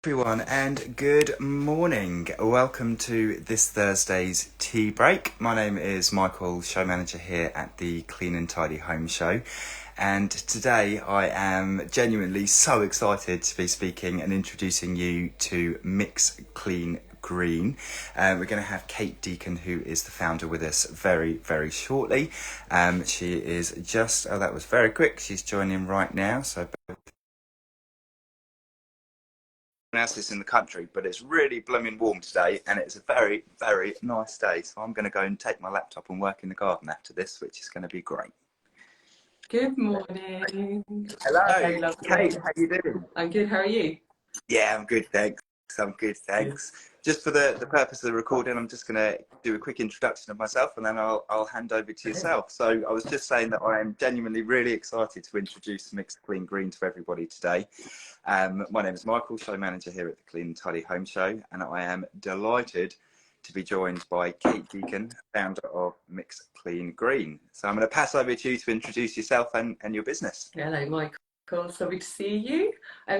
Everyone, and good morning. Welcome to this Thursday's tea break. My name is Michael, show manager here at the Clean and Tidy Home Show. And today I am genuinely so excited to be speaking and introducing you to Mix Clean Green. We're going to have Kate Deacon, who is the founder, with us very, very shortly. She is just, that was very quick. She's joining right now. So else is in the country, but it's really blooming warm today and it's a very, very nice day. So I'm going to go and take my laptop and work in the garden after this, which is going to be great. Good morning. Hello, Kate, how you doing? I'm good, how are you? Yeah, I'm good, thanks. I'm good, thanks. Just for the purpose of the recording, I'm just going to do a quick introduction of myself and then I'll hand over to yourself. So I was just saying that I am genuinely really excited to introduce Mix Clean Green to everybody today. My name is Michael, show manager here at the Clean and Tidy Home Show, and I am delighted to be joined by Kate Deacon, founder of Mix Clean Green. So I'm going to pass over to you to introduce yourself and your business. Hello, Michael. Lovely to see you.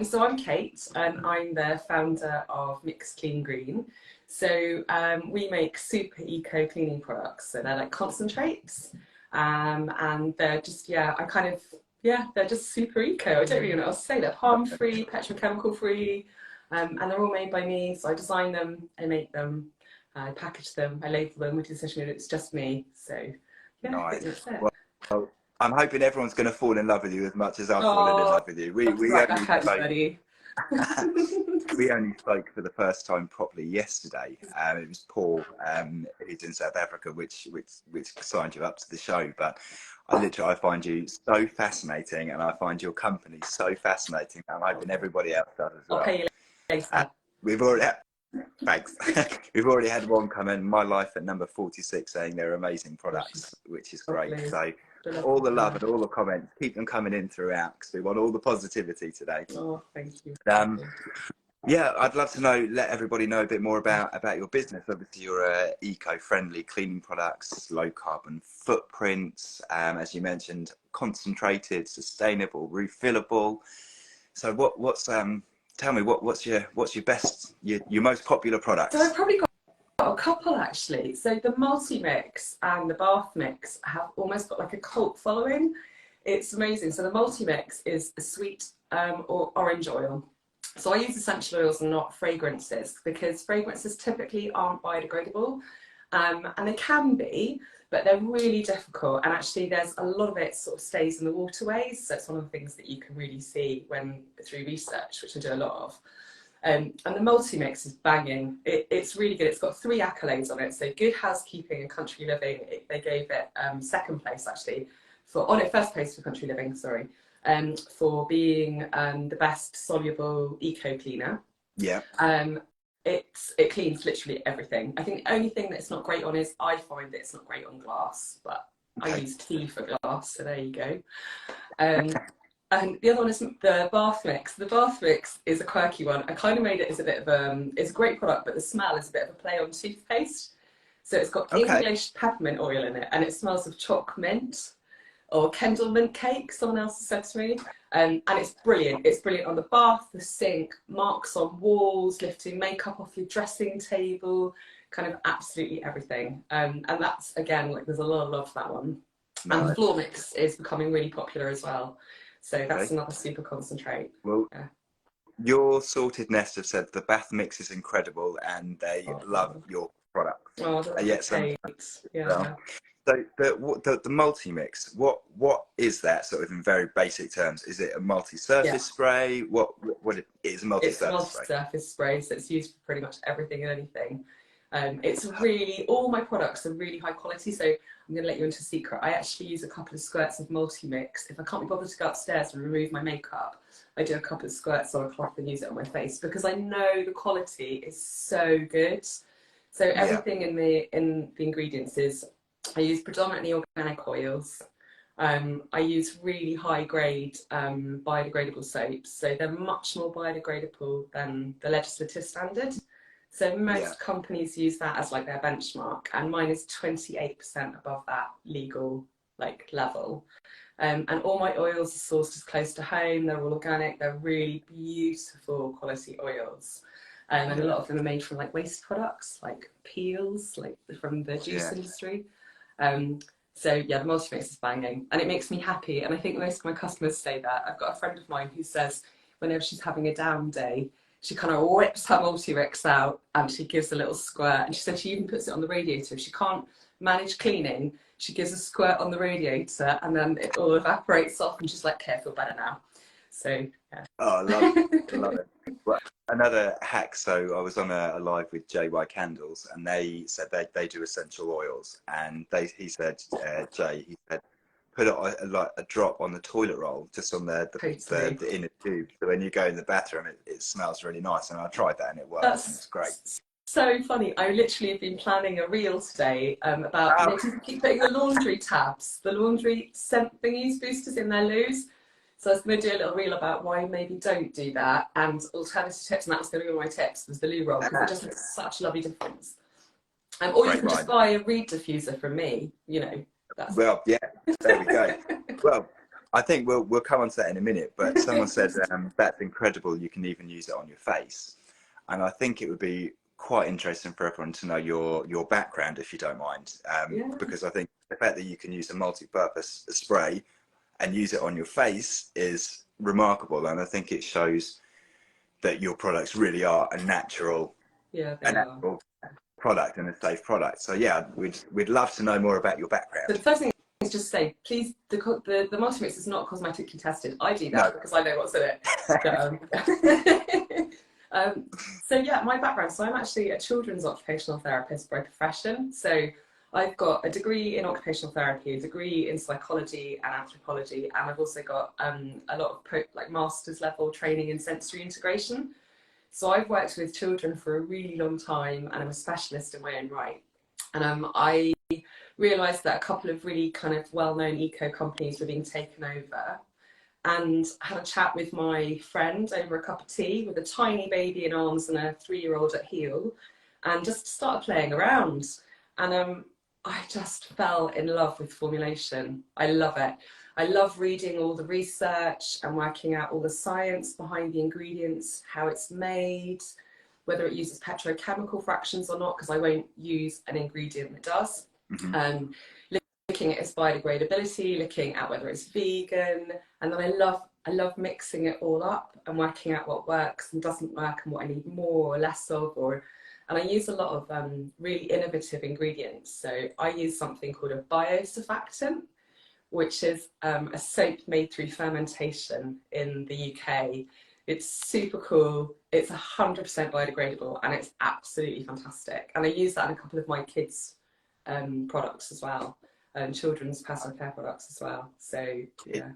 So I'm Kate, and I'm the founder of Mix Clean Green. So we make super eco cleaning products. So they're like concentrates, and they're just they're just super eco. I don't really know what else to say. They're harm-free, petrochemical free, and they're all made by me. So I design them, I make them, I package them, I label them, which essentially it's just me. So yeah, Nice. I think that's it. Well, I'm hoping everyone's going to fall in love with you as much as I've fallen in love with you. We only spoke for the first time properly yesterday. It was Paul, who's in South Africa, which signed you up to the show. But I find you so fascinating, and I find your company so fascinating. I'm hoping everybody else does as well. I'll pay you later. We've already. Thanks. We've already had one come in, My Life at number 46, saying they're amazing products, which is great. So all the love and all the comments, keep them coming in throughout, because we want all the positivity today. Oh, thank you. Yeah, I'd love to let everybody know a bit more about your business. Obviously, you're eco-friendly cleaning products, low carbon footprints, as you mentioned, concentrated, sustainable, refillable. So tell me what's your best, your most popular products? So I've probably got a couple actually. So the multi-mix and the bath mix have almost got like a cult following. It's amazing. So the multi-mix is a sweet or orange oil. So I use essential oils and not fragrances, because fragrances typically aren't biodegradable, and they can be, but they're really difficult. And actually there's a lot of it sort of stays in the waterways. So it's one of the things that you can really see through research, which I do a lot of. And the multi-mix is banging. It's really good. It's got 3 accolades on it. So Good Housekeeping and Country Living, they gave it second place actually, first place for Country Living, sorry, for being the best soluble eco cleaner. Yeah. It cleans literally everything. I think the only thing that it's not great on is I find that it's not great on glass, but okay. I use tea for glass, so there you go. And the other one is the bath mix. The bath mix is a quirky one. I kind of made it as a bit of it's a great product, but the smell is a bit of a play on toothpaste. So it's got English peppermint oil in it, and it smells of choc mint or Kendall mint cake, someone else has said to me. And it's brilliant. It's brilliant on the bath, the sink, marks on walls, lifting makeup off your dressing table, kind of absolutely everything. And that's, again, like there's a lot of love for that one. Nice. And the floor mix is becoming really popular as well. So that's another super concentrate. Well, yeah. Your Sorted Nest have said the bath mix is incredible and they love your products. Oh, that's great. Yeah. So the multi-mix, what is that, sort of in very basic terms? Is it a multi-surface spray? What it is a multi-surface spray? It's a multi-surface spray, so it's used for pretty much everything and anything. It's really, all my products are really high quality, so I'm going to let you into a secret. I actually use a couple of squirts of multi-mix. If I can't be bothered to go upstairs and remove my makeup, I do a couple of squirts on a cloth and use it on my face, because I know the quality is so good. So everything in the ingredients is, I use predominantly organic oils. I use really high grade biodegradable soaps. So they're much more biodegradable than the legislative standard. So most companies use that as like their benchmark, and mine is 28% above that legal like level. And all my oils are sourced as close to home. They're all organic. They're really beautiful quality oils. And a lot of them are made from like waste products, like peels, like from the juice industry. So yeah, the multi-mix is banging and it makes me happy. And I think most of my customers say that. I've got a friend of mine who says whenever she's having a down day, she kind of whips her multi-mix out and she gives a little squirt. And she said she even puts it on the radiator. If she can't manage cleaning, she gives a squirt on the radiator and then it all evaporates off and she's like, okay, I feel better now. So yeah. Oh, I love it. I love it. Well, another hack. So I was on a live with JY Candles, and they said they do essential oils, and he said he said put it like a drop on the toilet roll, just on the inner tube. So when you go in the bathroom, it smells really nice. And I tried that, and it works, and it's great. So funny. I literally have been planning a reel today about keep putting the laundry tabs, the laundry scent thingies, boosters in their loos. So I was going to do a little reel about why maybe don't do that and alternative tips, and that was going to be one of my tips, was the loo roll, because it just makes such a lovely difference. Or you can just buy a reed diffuser from me, you know. Well, yeah, there we go. Well, I think we'll come on to that in a minute, but someone said that's incredible, you can even use it on your face. And I think it would be quite interesting for everyone to know your background, if you don't mind, because I think the fact that you can use a multi-purpose spray and use it on your face is remarkable, and I think it shows that your products really are a natural product and a safe product. So yeah, we'd love to know more about your background. So the first thing is just say, please, the multi-mix is not cosmetically tested. I do that because I know what's in it. So yeah, my background. So I'm actually a children's occupational therapist by profession. So I've got a degree in occupational therapy, a degree in psychology and anthropology, and I've also got a lot of master's level training in sensory integration. So I've worked with children for a really long time, and I'm a specialist in my own right. And I realised that a couple of really kind of well-known eco companies were being taken over, and had a chat with my friend over a cup of tea with a tiny baby in arms and a 3-year-old at heel, and just started playing around. And I just fell in love with formulation. I love it. I love reading all the research and working out all the science behind the ingredients, how it's made, whether it uses petrochemical fractions or not, because I won't use an ingredient that does. Mm-hmm. Looking at its biodegradability, looking at whether it's vegan, and then I love mixing it all up and working out what works and doesn't work and what I need more or less of, and I use a lot of really innovative ingredients. So I use something called a biosurfactant, which is a soap made through fermentation in the UK. It's super cool. It's 100% biodegradable and it's absolutely fantastic. And I use that in a couple of my kids' products as well, children's personal care products as well. So yeah,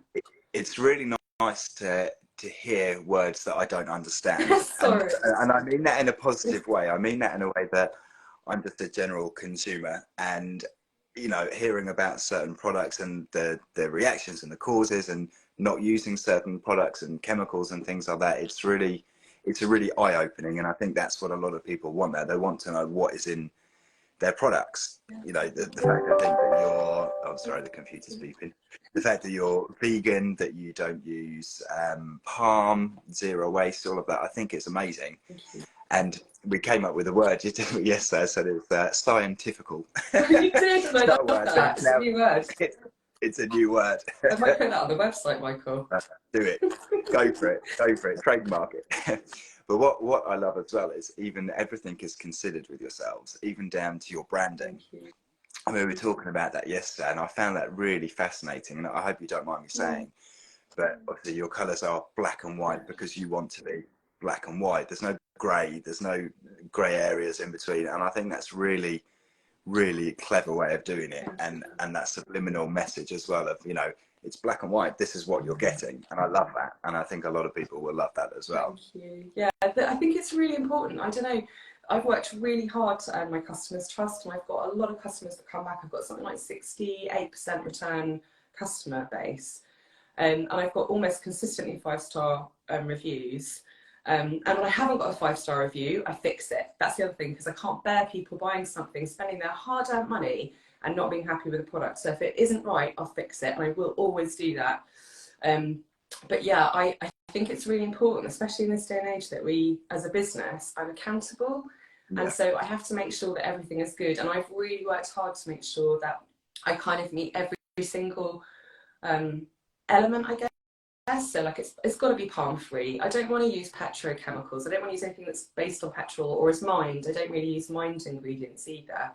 it's really nice to hear words that I don't understand. Sorry. And I mean that in a positive way. I mean that in a way that I'm just a general consumer, and you know, hearing about certain products and the reactions and the causes, and not using certain products and chemicals and things like that, it's really eye-opening. And I think that's what a lot of people want. They want to know what is in their products. You know, the fact I think that you're, oh sorry, the computer's beeping, the fact that you're vegan, that you don't use palm, zero waste, all of that, I think it's amazing. And we came up with a word yesterday, so it's scientifical. You did, and I love that. It's a new word. It's a new word. I might put that on the website, Michael. Do it. Go for it. Trademark it. But what I love as well is even everything is considered with yourselves, even down to your branding. I mean, we were talking about that yesterday, and I found that really fascinating. And I hope you don't mind me saying, but obviously your colours are black and white because you want to be black and white. There's no grey. There's no grey areas in between. And I think that's really clever way of doing it, and that subliminal message as well of, you know, it's black and white, this is what you're getting, and I love that, and I think a lot of people will love that as well. Thank you. Yeah, I think it's really important. I don't know, I've worked really hard to earn my customers' trust, and I've got a lot of customers that come back. I've got something like 68% return customer base, and I've got almost consistently 5-star reviews. And when I haven't got a 5-star review, I fix it. That's the other thing, because I can't bear people buying something, spending their hard-earned money, and not being happy with the product. So if it isn't right, I'll fix it, and I will always do that. But yeah, I think it's really important, especially in this day and age, that we, as a business, I'm accountable. Yeah. And so I have to make sure that everything is good. And I've really worked hard to make sure that I kind of meet every single element, I guess. So like it's got to be palm free. I don't want to use petrochemicals. I don't want to use anything that's based on petrol or is mined. I don't really use mined ingredients either,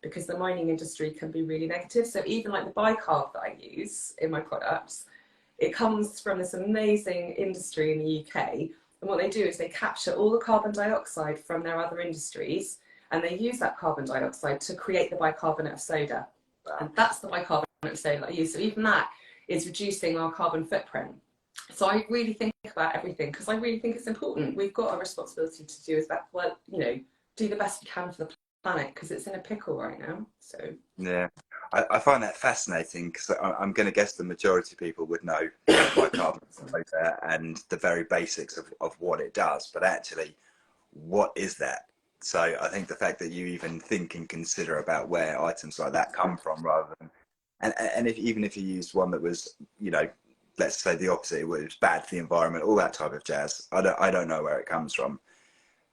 because the mining industry can be really negative. So even like the bicarb that I use in my products, it comes from this amazing industry in the UK. And what they do is they capture all the carbon dioxide from their other industries, and they use that carbon dioxide to create the bicarbonate of soda. And that's the bicarbonate of soda that I use. So even that is reducing our carbon footprint. So I really think about everything, because I really think it's important. We've got a responsibility to do well, do the best we can for the planet, because it's in a pickle right now. So yeah, I find that fascinating, because I'm going to guess the majority of people would know bicarbonate and the very basics of what it does, but actually, what is that? So I think the fact that you even think and consider about where items like that come from, rather than, and even if you used one that was, let's say the opposite, it was bad for the environment, all that type of jazz. I don't know where it comes from,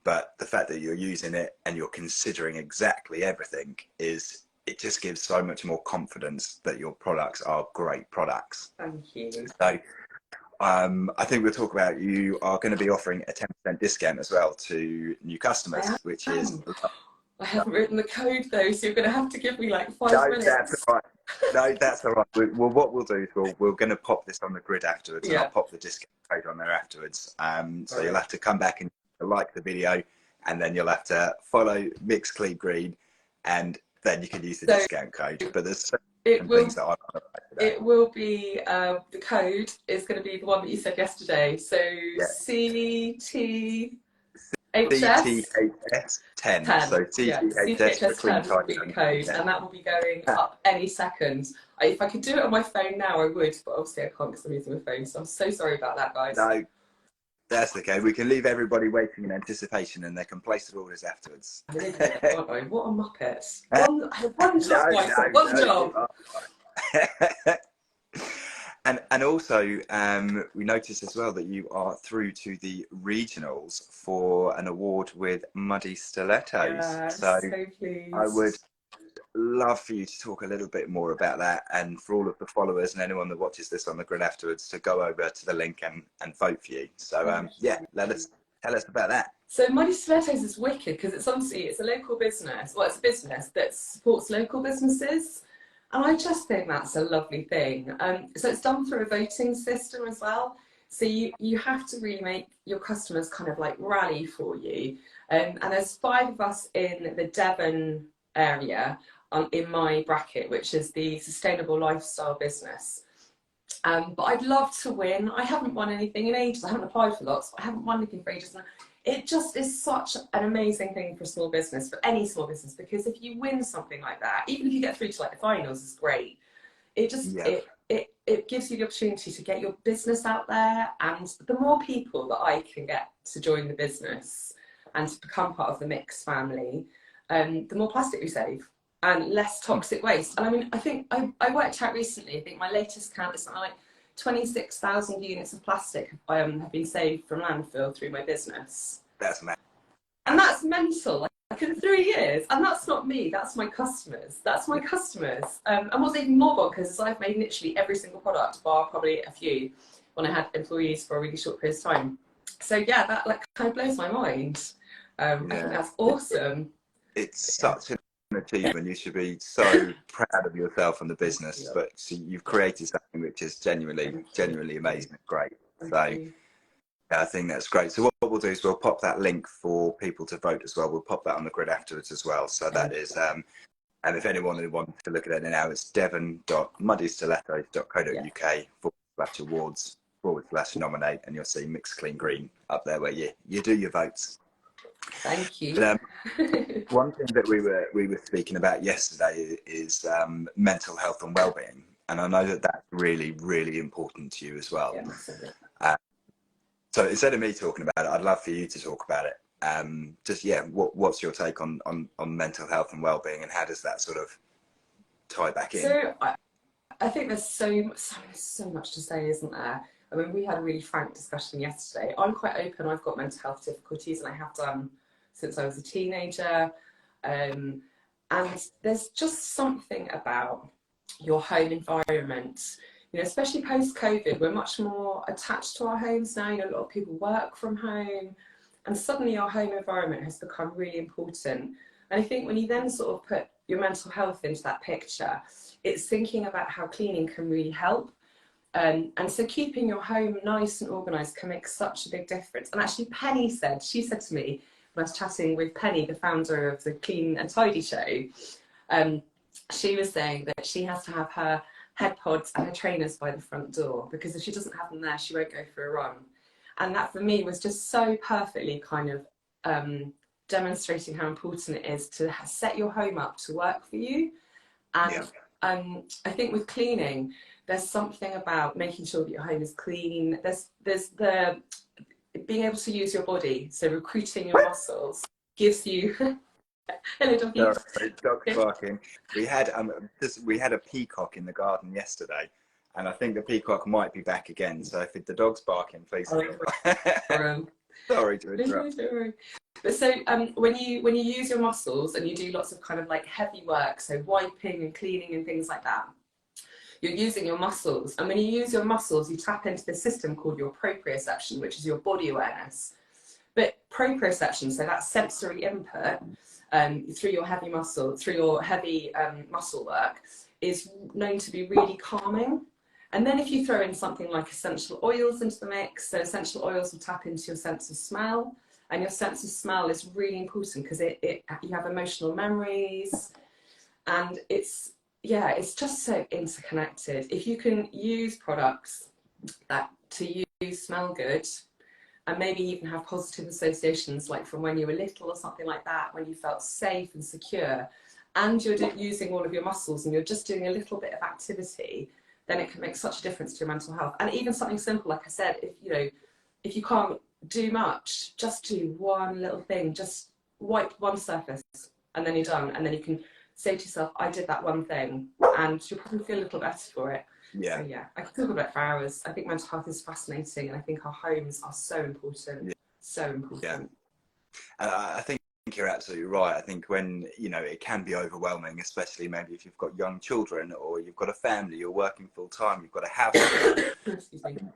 but the fact that you're using it and you're considering exactly everything it just gives so much more confidence that your products are great products. thank you. So I think we'll talk about, you are going to be offering a 10% discount as well to new customers, which is... I haven't written the code though, so you're going to have to give me like 5 minutes. That's all right. No, that's all right. Well, what we'll do is we're going to pop this on the grid afterwards, and I'll pop the discount code on there afterwards. So you'll have to come back and like the video, and then you'll have to follow Mix Clean Green, and then you can use the discount code. But there's things that I want to write today. It will be, the code is going to be the one that you said yesterday. So CT... CTHS 10. So CTHS for Clean Tidy will be the code, and that will be going up any second. If I could do it on my phone now, I would, but obviously I can't because I'm using my phone. So I'm so sorry about that, guys. No, that's okay. We can leave everybody waiting in anticipation, and they can place their orders afterwards. What a muppet! One job, one job. And also, we noticed as well that you are through to the regionals for an award with Muddy Stilettos. Yeah, so pleased. I would love for you to talk a little bit more about that, and for all of the followers and anyone that watches this on the grid afterwards to go over to the link and vote for you. So tell us about that. So Muddy Stilettos is wicked because it's a local business. Well, it's a business that supports local businesses. And I just think that's a lovely thing. So it's done through a voting system as well. So you have to really make your customers kind of like rally for you. And there's 5 of us in the Devon area in my bracket, which is the sustainable lifestyle business. But I'd love to win. I haven't won anything in ages. I haven't applied for lots, but I haven't won anything for ages. And it just is such an amazing thing for a small business, for any small business, because if you win something like that, even if you get through to like the finals, is great. It just it gives you the opportunity to get your business out there, and the more people that I can get to join the business and to become part of the Mix family, the more plastic we save and less toxic waste. And I mean, I think I worked out recently, I think my latest count is something like 26,000 units of plastic have been saved from landfill through my business. That's mad. And that's mental, like in 3 years. And that's not me, that's my customers. That's my customers. And what's even more bonkers is I've made literally every single product, bar probably a few, when I had employees for a really short period of time. So yeah, that like kind of blows my mind. I think that's awesome. It's such an achievement. You should be so proud of yourself and the business. But you've created something which is genuinely amazing. Great. So I think that's great. So what we'll do is we'll pop that link for people to vote as well. We'll pop that on the grid afterwards as well. So that is, and if anyone who wants to look at it now, it's devon.muddystilettos.co.uk/awards/nominate, and you'll see Mix Clean Green up there where you do your votes. Thank you. But, one thing that we were speaking about yesterday is mental health and well-being, and I know that that's really important to you as well. Yeah, so instead of me talking about it, I'd love for you to talk about it. What's your take on mental health and well-being, and how does that sort of tie back in? So I think there's so much to say, isn't there? I mean, we had a really frank discussion yesterday. I'm quite open. I've got mental health difficulties, and I have done since I was a teenager. And there's just something about your home environment, you know, especially post-COVID. We're much more attached to our homes now. You know, a lot of people work from home, and suddenly our home environment has become really important. And I think when you then sort of put your mental health into that picture, it's thinking about how cleaning can really help. And so keeping your home nice and organised can make such a big difference. And actually Penny said, she said to me when I was chatting with Penny, the founder of the Clean and Tidy show, she was saying that she has to have her head pods and her trainers by the front door, because if she doesn't have them there, she won't go for a run. And that for me was just so perfectly kind of demonstrating how important it is to set your home up to work for you. And I think with cleaning, there's something about making sure that your home is clean. There's the being able to use your body, so recruiting your muscles gives you. Hello, doggy. Sorry, dog's barking. We had a peacock in the garden yesterday, and I think the peacock might be back again. So if the dog's barking, please. Sorry to interrupt. But so when you use your muscles and you do lots of kind of like heavy work, so wiping and cleaning and things like that, you're using your muscles. And when you use your muscles, you tap into this system called your proprioception, which is your body awareness. But proprioception, so that sensory input through your heavy muscle work, is known to be really calming. And then if you throw in something like essential oils into the mix, so essential oils will tap into your sense of smell. And your sense of smell is really important because you have emotional memories, and it's just so interconnected. If you can use products that to use smell good, and maybe even have positive associations, like from when you were little or something like that, when you felt safe and secure, and you're using all of your muscles and you're just doing a little bit of activity, then it can make such a difference to your mental health. And even something simple, like I said, if you can't do much, just do one little thing, just wipe one surface and then you're done. And then you can say to yourself, I did that one thing, and you'll probably feel a little better for it. Yeah. So I could talk about it for hours. I think mental health is fascinating, and I think our homes are so important. So important. I think you're absolutely right. I think when, it can be overwhelming, especially maybe if you've got young children or you've got a family, you're working full time, you've got a house.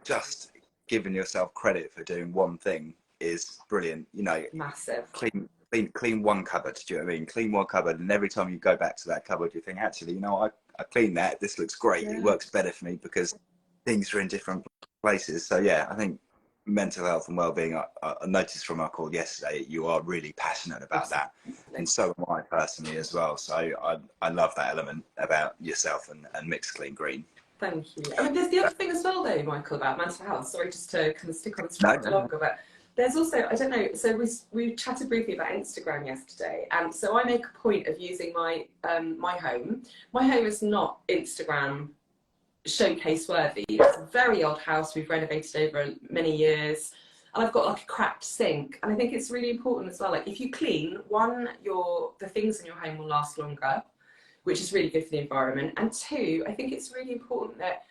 Just giving yourself credit for doing one thing is brilliant. Massive. Clean one cupboard. Do you know what I mean? Clean one cupboard, and every time you go back to that cupboard, you think, actually, I cleaned that. This looks great. It works better for me because things are in different places. So I think mental health and well-being, I noticed from our call yesterday, you are really passionate about that, and so am I personally as well. So I love that element about yourself and Mix Clean Green. Thank you. I mean, there's the other thing as well, though, Michael, about mental health. Sorry, just to kind of stick on the subject longer, but there's also, I don't know, so we chatted briefly about Instagram yesterday, and so I make a point of using my home. My home is not Instagram showcase worthy. It's a very old house we've renovated over many years, and I've got like a cracked sink, and I think it's really important as well. Like if you clean, the things in your home will last longer, which is really good for the environment, and two, I think it's really important that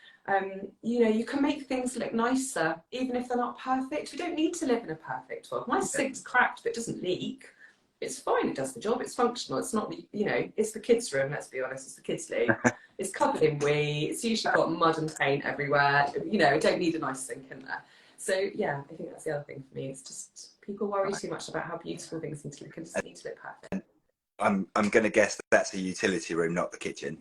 you can make things look nicer even if they're not perfect. We don't need to live in a perfect world. My sink's cracked but it doesn't leak. It's fine, it does the job, it's functional. It's not, it's the kids' room, let's be honest, it's the kids' loo. It's covered in wee, it's usually got mud and paint everywhere. I don't need a nice sink in there. So I think that's the other thing for me. It's just people worry too much about how beautiful things need to look and just need to look perfect. I'm going to guess that's a utility room, not the kitchen.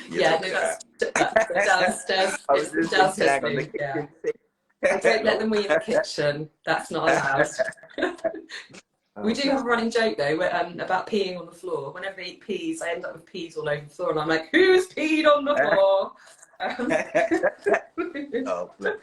That's the downstairs. It's the downstairs room. I don't let them wee in the kitchen. That's not allowed. We do have a running joke though about peeing on the floor. Whenever they eat peas, I end up with peas all over the floor, and I'm like, "Who's peed on the floor?" Oh, bless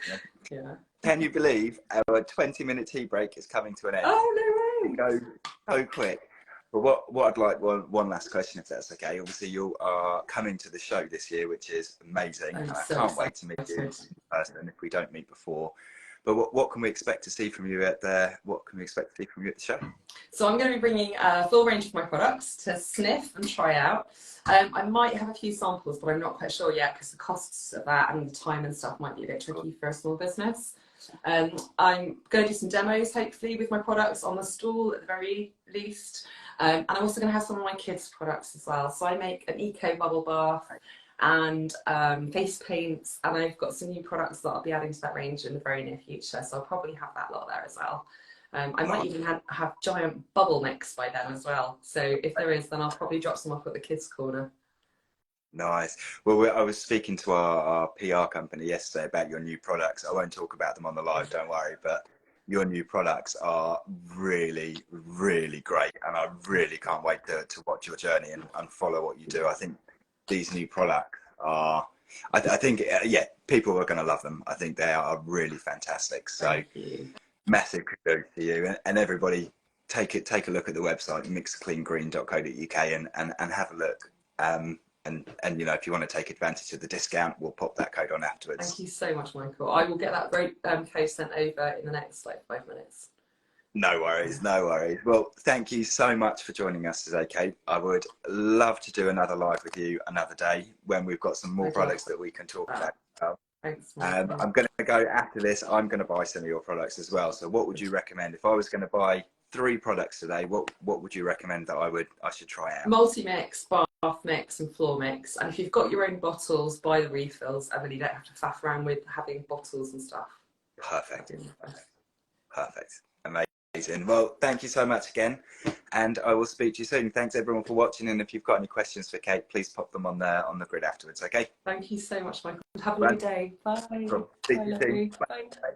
you. Can you believe our 20-minute tea break is coming to an end? Oh, no way! It goes so quick. But what I'd like, one last question, if that's okay. Obviously, you are coming to the show this year, which is amazing. I can't wait to meet you in person if we don't meet before. But what can we expect to see from you at the show? So I'm going to be bringing a full range of my products to sniff and try out. I might have a few samples, but I'm not quite sure yet because the costs of that and the time and stuff might be a bit tricky for a small business. I'm going to do some demos, hopefully, with my products on the stall at the very least. And I'm also going to have some of my kids' products as well. So I make an eco bubble bath and face paints, and I've got some new products that I'll be adding to that range in the very near future. So I'll probably have that lot there as well. I might even have giant bubble mix by then as well. So if there is, then I'll probably drop some off at the kids' corner. Nice. Well, I was speaking to our PR company yesterday about your new products. I won't talk about them on the live, don't worry, but your new products are really, really great. And I really can't wait to watch your journey and follow what you do. I think these new products are, I think, yeah, people are going to love them. I think they are really fantastic. So massive kudos to you, and everybody take a look at the website, mixcleangreen.co.uk, and have a look. And you know, if you want to take advantage of the discount, we'll pop that code on afterwards. Thank you so much, Michael. I will get that code sent over in the next 5 minutes. No worries, no worries. Well, thank you so much for joining us today, Kate. I would love to do another live with you another day when we've got some more products that we can talk about. Thanks, I'm going to go after this. I'm going to buy some of your products as well. So what would you recommend if I was going to buy 3 products today? What would you recommend that I should try out? Multi-mix, bath mix and floor mix. And if you've got your own bottles, buy the refills, and then you don't have to faff around with having bottles and stuff. Perfect. Perfect. Amazing. Well, thank you so much again, and I will speak to you soon. Thanks everyone for watching, and if you've got any questions for Kate, please pop them on the grid afterwards. Okay. Thank you so much, Michael. Have a lovely day. Bye. Speak to you soon. Bye. Bye.